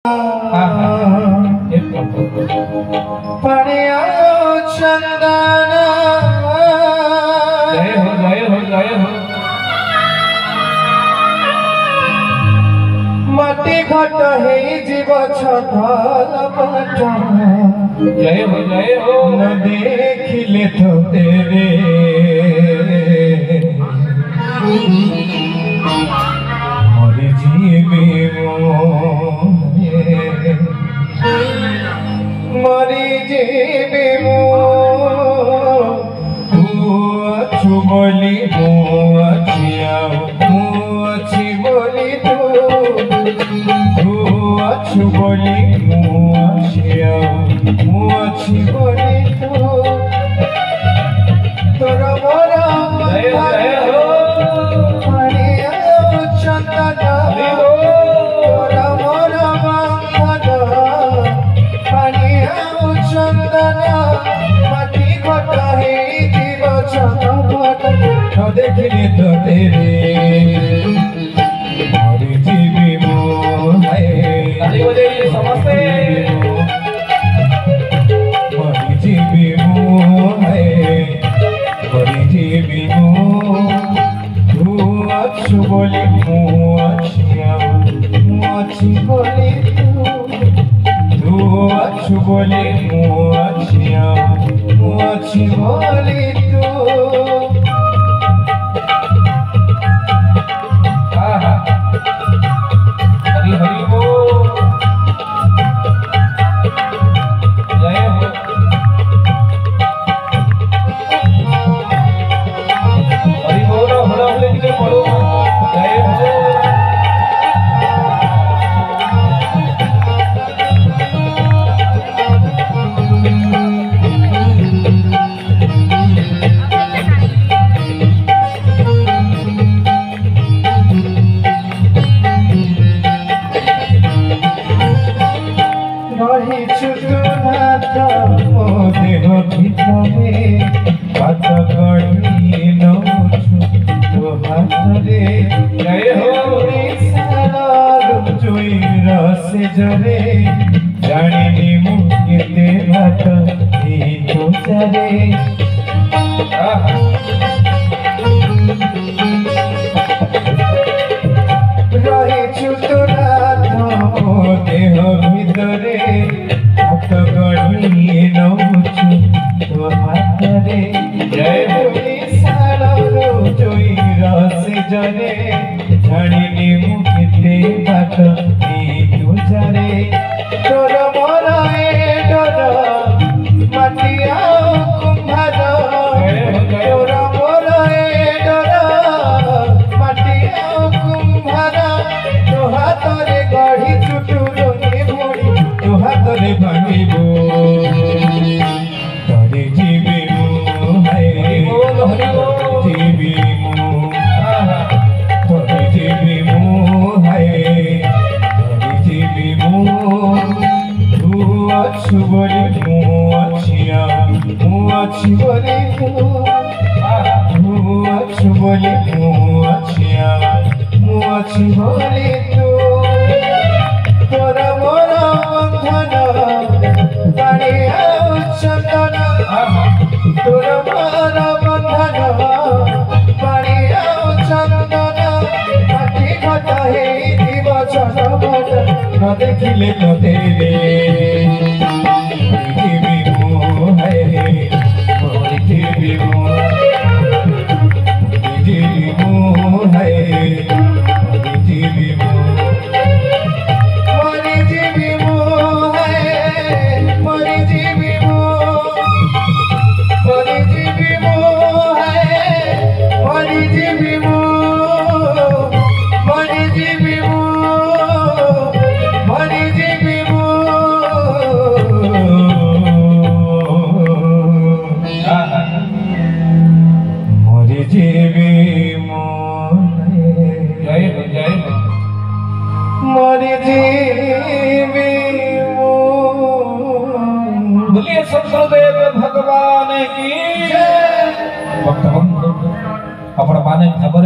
पड़िया चंदन जय हो जय हो जय हो। मटी घट हे जीव छठल पट जय हो जय हो। न देखिले तो तेरे मर जीवे मरी जीवे तू बोली अच्छी बोली तू अच्छी बोली अच्छी बोली तोर मोरा चंदन तोर मोरा चंदन माटी घट हे जीव छठ न देखिले तो तेरे मरी जीवी समस्ते मरी जीवी मरी जीवी तू अच्छी बोली अच्छी बोली तू अच्छी बोली अच्छी बोली तू हरि हरि बोल जय हो। हरि बोल होला होला के पढ़ो जय हो। रही चुनाथ मो देह भितरे बात गढ़ी नौछु तो हाथरे जय हो। सारा जोईर से जरे जानिनी मु केते बात ई तो चारे रही चुनाथ मो देह भितरे हाथ गढ़ी नौछु तो हाथरे जय हो। सारा जोईर से जरे जानिनी मु केते बात ई तो चारे तोर मोर ए डर माटिया कुंभार तोर मोर ए डर माटिया कुंभार तो हाथरे गढ़ी चुटुरनी भोड़ी तो हाथरे भांगिबो तोरे जीवी जीवी तोरे जीवी तोरे जीवी तू अच्छी बोली अच्छी बोली तू अच्छी बोली अच्छी बोली तू तोर मोर बंधन पड़िया चंदन तोर मोर बंधन पड़िया चंदन माटी घट हे जीव छठ न देखिले तो तेरे बोलिए सतगुरुदेव भगवान की जय। भक्त अपना पाने खबर